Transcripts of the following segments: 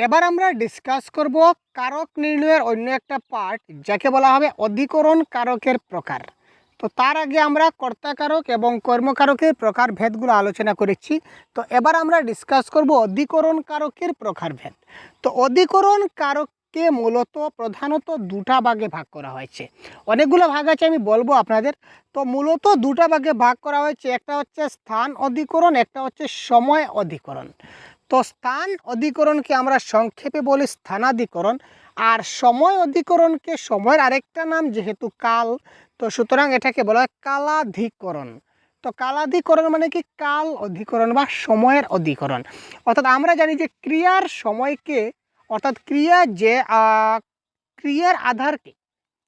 এবার আমরা ডিসকাস করব কারক নির্ণয়ের অন্য একটা পার্ট, যাকে বলা হবে অধিকরণ কারকের প্রকার। তো তার আগে আমরা কর্তা কারক এবং কর্মকারকের প্রকারভেদগুলো আলোচনা করেছি। তো এবার আমরা ডিসকাস করব অধিকরণ কারকের প্রকারভেদ। তো অধিকরণ কারককে মূলত প্রধানত দুটা ভাগে ভাগ করা হয়েছে। অনেকগুলো ভাগ আছে, আমি বলবো আপনাদের। তো মূলত দুটা ভাগে ভাগ করা হয়েছে, একটা হচ্ছে স্থান অধিকরণ, একটা হচ্ছে সময় অধিকরণ। তো স্থান অধিকরণকে আমরা সংক্ষেপে বলি স্থানাধিকরণ, আর সময় অধিকরণকে সময়ের আরেকটা নাম যেহেতু কাল, তো সুতরাং এটাকে বলা হয় কালাধিকরণ। তো কালাধিকরণ মানে কি কাল অধিকরণ বা সময়ের অধিকরণ। অর্থাৎ আমরা জানি যে ক্রিয়ার সময়কে, অর্থাৎ ক্রিয়ার আধারকে,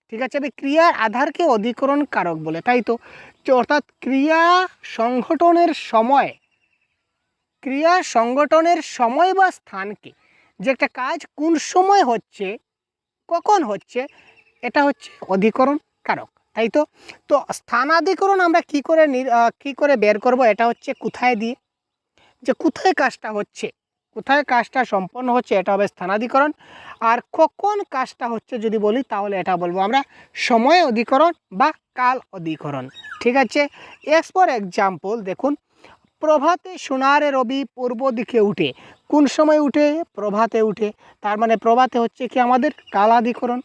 ঠিক আছে, ক্রিয়ার আধারকে অধিকরণ কারক বলে, তাই তো। অর্থাৎ ক্রিয়া সংগঠনের সময় বা স্থানকে, যে একটা কাজ কোন সময় হচ্ছে, কখন হচ্ছে, এটা হচ্ছে অধিকরণ কারক, তাই তো। তো স্থানাধিকরণ আমরা কি করে বের করব, এটা হচ্ছে কোথায় দিয়ে, যে কোথায় কাজটা হচ্ছে, কোথায় কাজটা সম্পন্ন হচ্ছে, এটা হবে স্থানাধিকরণ। আর কখন কাজটা হচ্ছে যদি বলি, তাহলে এটা বলবো আমরা সময় অধিকরণ বা কাল অধিকরণ, ঠিক আছে। এস ফর এক্সাম্পল দেখুন, প্রভাতে সোনার রবি পূর্ব দিকে উঠে। কোন সময় উঠে? প্রভাতে উঠে। তার মানে প্রভাতে হচ্ছে কি আমাদের কালাধিকরণ।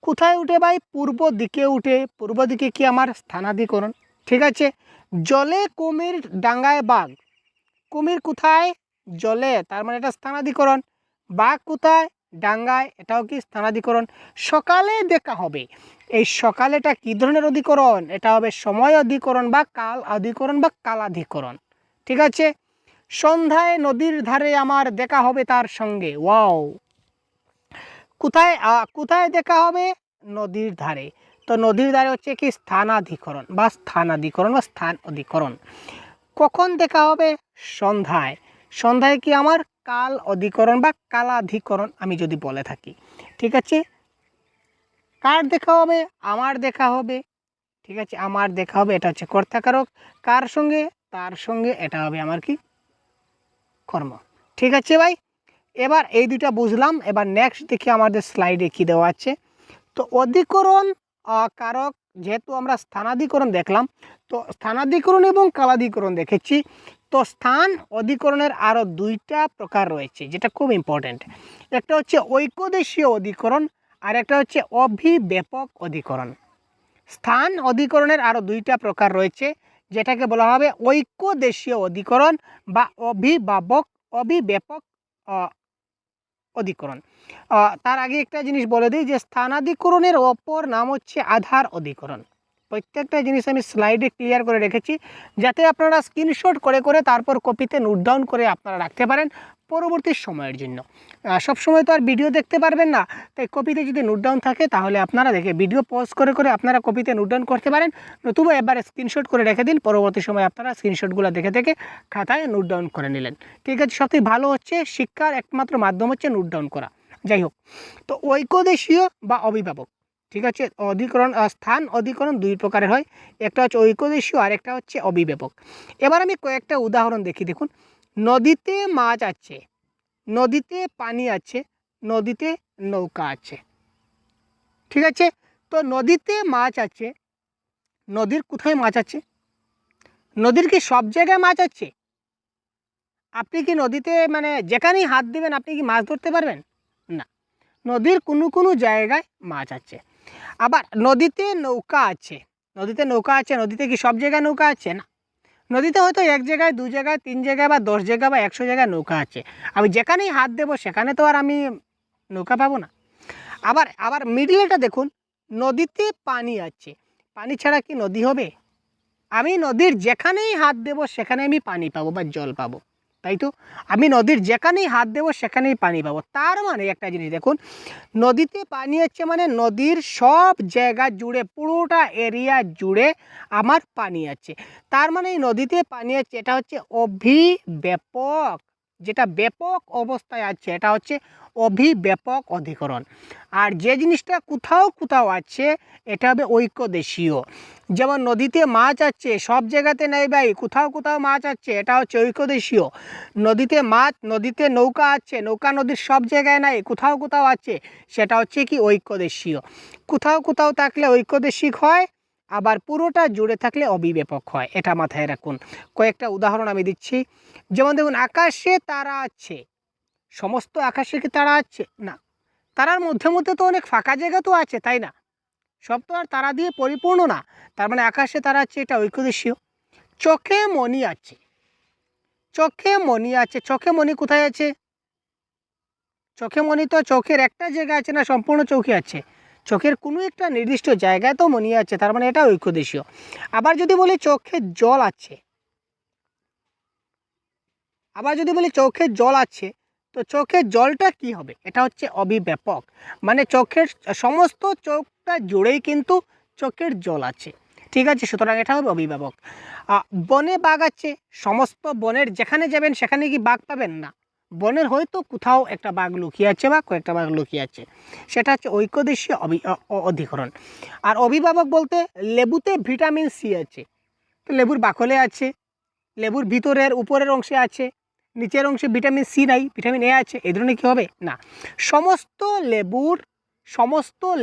কোথায় উঠে ভাই? পূর্ব দিকে উঠে। পূর্ব দিকে কি আমার স্থানাধিকরণ, ঠিক আছে। জলে কুমির, ডাঙ্গায় বাঘ। কুমির কোথায়? জলে, তার মানে এটা স্থানাধিকরণ। বাঘ কোথায়? ডাঙ্গায়, এটাও কি স্থানাধিকরণ। সকালে দেখা হবে, এই সকালেটা কি ধরনের অধিকরণ? এটা হবে সময় অধিকরণ বা কাল অধিকরণ বা কালাধিকরণ, ঠিক আছে। সন্ধ্যায় নদীর ধারে আমার দেখা হবে তার সঙ্গে। ওয়াও, কোথায় দেখা হবে? নদীর ধারে। তো নদীর ধারে হচ্ছে কি স্থানাধিকরণ বা স্থান অধিকরণ। কখন দেখা হবে? সন্ধ্যায়। সন্ধ্যায় কি আমার কাল অধিকরণ বা কালাধিকরণ আমি যদি বলে থাকি, ঠিক আছে। কার দেখা হবে? আমার দেখা হবে, ঠিক আছে। আমার দেখা হবে, এটা হচ্ছে কর্তাকারক। কার সঙ্গে? তার সঙ্গে, এটা হবে আমার কি কর্ম, ঠিক আছে ভাই। এবার এই দুইটা বুঝলাম। এবার নেক্সট দেখি আমাদের স্লাইডে কি দেওয়া আছে। তো অধিকরণ কারক, যেহেতু আমরা স্থানাধিকরণ দেখলাম, তো স্থানাধিকরণ এবং কালাধিকরণ দেখেছি। তো স্থান অধিকরণের আরও দুইটা প্রকার রয়েছে, যেটা খুব ইম্পর্ট্যান্ট। একটা হচ্ছে ঐকদেশীয় অধিকরণ, আর একটা হচ্ছে অভিব্যাপক অধিকরণ। স্থান অধিকরণের আরও দুইটা প্রকার রয়েছে, যেটাকে বলা হবে ঐকদেশীয় অধিকরণ বা অভিব্যাপক অধিকরণ। তার আগে একটা জিনিস বলে দিই, যে স্থানাধিকরণের অপর নাম হচ্ছে আধার অধিকরণ। প্রত্যেকটা জিনিস আমি স্লাইডে ক্লিয়ার করে রেখেছি, যাতে আপনারা স্ক্রিনশট করে করে তারপর কপিতে নোট ডাউন করে আপনারা রাখতে পারেন পরবর্তী সময়ের জন্য। সবসময় তো আর ভিডিও দেখতে পারবেন না, তাই কপিতে যদি নোট ডাউন থাকে তাহলে আপনারা দেখে ভিডিও পজ করে করে আপনারা কপিতে নোট ডাউন করতে পারেন, নতুবা এবার স্ক্রিনশট করে রেখে দিন, পরবর্তী সময় আপনারা স্ক্রিনশটগুলো দেখে দেখে খাতায় নোট ডাউন করে নিলেন, ঠিক আছে। সবথেকে ভালো হচ্ছে, শিক্ষার একমাত্র মাধ্যম হচ্ছে নোট ডাউন করা। যাই হোক, তো ঐকদেশীয় বা অভিভাবক, ঠিক আছে। স্থান অধিকরণ দুই প্রকারের হয়, একটা হচ্ছে ঐকদেশীয় আর একটা হচ্ছে অভিভাবক। এবার আমি কয়েকটা উদাহরণ দেখি। দেখুন, নদীতে মাছ আছে, নদীতে পানি আছে, নদীতে নৌকা আছে, ঠিক আছে। তো নদীতে মাছ আছে, নদীর কোথায় মাছ আছে? নদীর কি সব জায়গায় মাছ আছে? আপনি কি নদীতে মানে যেখানেই হাত দিবেন আপনি কি মাছ ধরতে পারবেন? না, নদীর কোনো কোনো জায়গায় মাছ আছে। আবার নদীতে নৌকা আছে, নদীতে কি সব জায়গায় নৌকা আছে? না, নদীতে হয়তো এক জায়গায়, দু জায়গায়, 3 জায়গায় বা 10 জায়গায় বা 100 জায়গায় নৌকা আছে। আমি যেখানেই হাত দেবো সেখানে তো আর আমি নৌকা পাবো না। আবার আবার মিডিলটা দেখুন, নদীতে পানি আছে, পানি ছাড়া কি নদী হবে? আমি নদীর যেখানেই হাত দেবো সেখানে আমি পানি পাবো বা জল পাবো, তাই তো। আমি নদীর যেখানেই হাত দেবো সেখানেই পানি পাবো। তার মানে একটা জিনিস দেখুন, নদীতে পানি আছে মানে নদীর সব জায়গা জুড়ে, পুরোটা এরিয়া জুড়ে আমার পানি আছে। তার মানে এই নদীতে পানি আছে, এটা হচ্ছে অভিব্যাপক। যেটা ব্যাপক অবস্থায় আছে এটা হচ্ছে অভিব্যাপক অধিকরণ। আর যে জিনিসটা কোথাও কোথাও আছে এটা হবে ঐক্যদেশীয়। যেমন নদীতে মাছ আছে, সব জায়গাতে নেই ভাই, কোথাও কোথাও মাছ আছে, এটা হচ্ছে ঐক্যদেশীয়। নদীতে মাছ, নদীতে নৌকা আছে, নৌকা নদীর সব জায়গায় নাই, কোথাও কোথাও আছে, সেটা হচ্ছে কি ঐক্যদেশীয়। কোথাও কোথাও থাকলে ঐক্যদেশিক হয়, আবার পুরোটা জুড়ে থাকলে অভিব্যাপক হয়, এটা মাথায় রাখুন। কয়েকটা উদাহরণ আমি দিচ্ছি। যেমন দেখুন, আকাশে তারা আছে, সমস্ত আকাশে কি তারা আছে? না, তারার মধ্যে মধ্যে তো অনেক ফাঁকা জায়গা তো আছে, তাই না? সব তো আর তারা দিয়ে পরিপূর্ণ না, তার মানে আকাশে তারা আছে, এটা ঐক্যদেশীয়। চোখে মণি আছে, চোখে মণি আছে, চোখে মণি কোথায় আছে? চোখে মণি তো চোখের একটা জায়গা আছে না, সম্পূর্ণ চোখে আছে? চোখের কোনো একটা নির্দিষ্ট জায়গায় তো মণি আছে, তার মানে এটা ঐক্যদেশীয়। আবার যদি বলি চোখে জল আছে, আবার যদি বলি চোখে জল আছে, তো চোখের জলটা কি হবে? এটা হচ্ছে অভিব্যাপক, মানে চোখের সমস্ত চোখটা জুড়েই কিন্তু চোখের জল আছে, ঠিক আছে? সুতরাং এটা হবে অভিব্যাপক। বনে বাঘ আছে, সমস্ত বনের যেখানে যাবেন সেখানে কি বাঘ পাবেন? না, বনের হয়তো কোথাও একটা বাঘ লুকিয়ে আছে বা কয়েকটা বাঘ লুকিয়ে আছে, সেটা হচ্ছে ঐক্যদেশীয় অধিকরণ। আর অভিভাবক বলতে লেবুতে ভিটামিন সি আছে, তো লেবুর বাকলে আছে, লেবুর ভিতরের উপরের অংশে আছে, নিচের অংশে ভিটামিন সি নাই, ভিটামিন এ আছে, এই ধরনের কী হবে? না, সমস্ত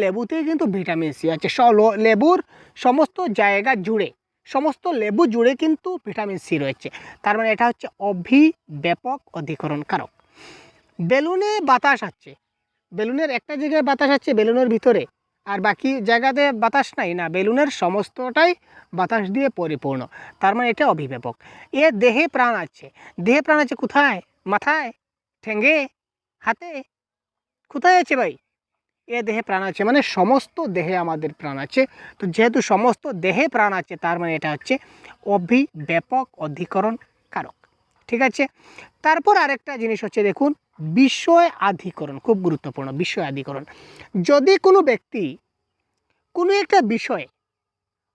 লেবুতেই কিন্তু ভিটামিন সি আছে, লেবুর সমস্ত জায়গা জুড়ে, সমস্ত লেবু জুড়ে কিন্তু ভিটামিন সি রয়েছে, তার মানে এটা হচ্ছে অভিব্যাপক অধিকরণ কারক। বেলুনে বাতাস আছে, বেলুনের একটা জায়গায় বাতাস আছে বেলুনের ভিতরে, আর বাকি জায়গাতে বাতাস নাই, না, বেলুনের সমস্তটাই বাতাস দিয়ে পরিপূর্ণ, তার মানে এটা অভিব্যাপক। এ দেহে প্রাণ আছে, দেহে প্রাণ আছে কোথায়? মাথায়, ঠ্যাঙ্গে, হাতে, কোথায় আছে ভাই? এ দেহে প্রাণ আছে, মানে সমস্ত দেহে আমাদের প্রাণ আছে। তো যেহেতু সমস্ত দেহে প্রাণ আছে, তার মানে এটা হচ্ছে অভিব্যাপক অধিকরণ কারক, ঠিক আছে? তারপর আরেকটা জিনিস হচ্ছে দেখুন, বিষয় আধিকরণ, খুব গুরুত্বপূর্ণ বিষয় আধিকরণ। যদি কোনো ব্যক্তি কোনো একটা বিষয়ে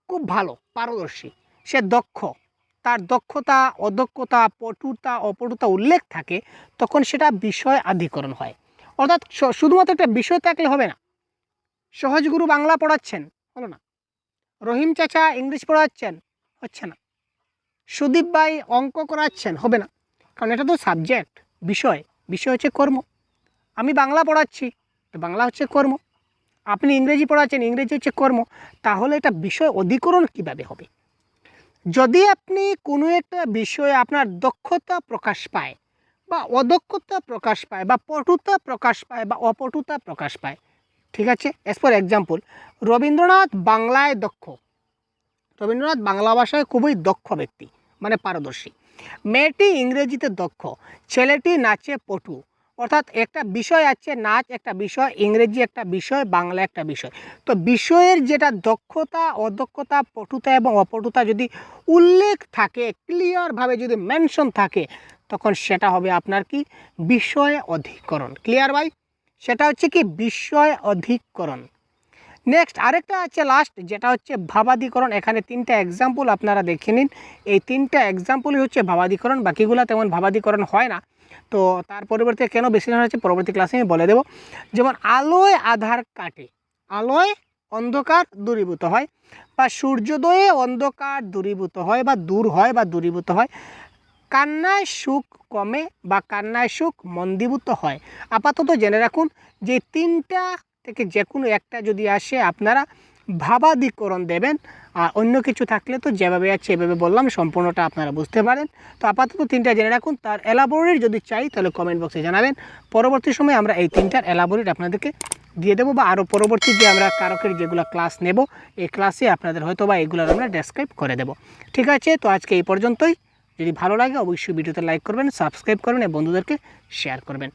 খুব ভালো পারদর্শী, সে দক্ষ, তার দক্ষতা, অদক্ষতা, পটুতা, অপটুতা উল্লেখ থাকে, তখন সেটা বিষয় আধিকরণ হয়। অর্থাৎ শুধুমাত্র একটা বিষয় থাকলে হবে না। সহজগুরু বাংলা পড়াচ্ছেন, হলো না। রহিম চাচা ইংলিশ পড়াচ্ছেন, হচ্ছে না। সুদীপ ভাই অঙ্ক করাচ্ছেন, হবে না, কারণ এটা তো সাবজেক্ট, বিষয়, বিষয় হচ্ছে কর্ম। আমি বাংলা পড়াচ্ছি, তো বাংলা হচ্ছে কর্ম। আপনি ইংরেজি পড়াচ্ছেন, ইংরেজি হচ্ছে কর্ম। তাহলে এটা বিষয় অধিকরণ কিভাবে হবে? যদি আপনি কোনো একটা বিষয়ে আপনার দক্ষতা প্রকাশ পায়, বা অদক্ষতা প্রকাশ পায়, বা পটুতা প্রকাশ পায়, বা অপটুতা প্রকাশ পায়, ঠিক আছে? অ্যাজ ফর এক্সাম্পল, রবীন্দ্রনাথ বাংলায় দক্ষ, রবীন্দ্রনাথ বাংলা ভাষায় খুবই দক্ষ ব্যক্তি, মানে পারদর্শী। মেয়েটি ইংরেজিতে দক্ষ, ছেলেটি নাচে পটু। অর্থাৎ একটা বিষয় আছে, নাচ একটা বিষয়, ইংরেজি একটা বিষয়, বাংলা একটা বিষয়। তো বিষয়ের যেটা দক্ষতা, অদক্ষতা, পটুতা এবং অপটুতা যদি উল্লেখ থাকে, ক্লিয়ারভাবে যদি মেনশন থাকে, তখন সেটা হবে আপনার কি? বিষয় অধিকরণ। ক্লিয়ার ভাই? সেটা হচ্ছে কি? বিষয় অধিকরণ। নেক্সট আরেকটা আছে লাস্ট, যেটা হচ্ছে ভাবাদিকরণ। এখানে তিনটা এক্সাম্পল আপনারা দেখে নিন, এই তিনটা এক্সাম্পলই হচ্ছে ভাবাদিকরণ, বাকিগুলো তেমন ভাবাদিকরণ হয় না। তো তার পরিবর্তে কেন বেশি নেওয়া হচ্ছে পরবর্তী ক্লাসে আমি বলে দেব। যেমন আলোয় আধার কাটে, আলোয় অন্ধকার দূরীভূত হয়, বা সূর্যোদয়ে অন্ধকার দূরীভূত হয়, বা দূর হয়, বা দূরীভূত হয়। কান্নায় সুখ কমে, বা কান্নায় সুখ মন্দীভূত হয়। আপাতত জেনে রাখুন যে তিনটা থেকে যে কোনো একটা যদি আসে আপনারা ভাবাদিকরণ দেবেন, আর অন্য কিছু থাকলে তো যেভাবে আছে এভাবে বললাম, সম্পূর্ণটা আপনারা বুঝতে পারেন। তো আপাতত তিনটা জেনে রাখুন, তার এলাবোরেট যদি চাই তাহলে কমেন্ট বক্সে জানাবেন। পরবর্তী সময় আমরা এই তিনটার এলাবোরেট আপনাদেরকে দিয়ে দেবো, বা আরও পরবর্তী যে আমরা কারকের যেগুলো ক্লাস নেব, এই ক্লাসে আপনাদের হয়তো বা এগুলোর আমরা ডেসক্রাইব করে দেব। ঠিক আছে, তো আজকে এই পর্যন্তই। যদি ভালো লাগে অবশ্যই ভিডিওতে লাইক করবেন, সাবস্ক্রাইব করবেন এবং বন্ধুদেরকে শেয়ার করবেন।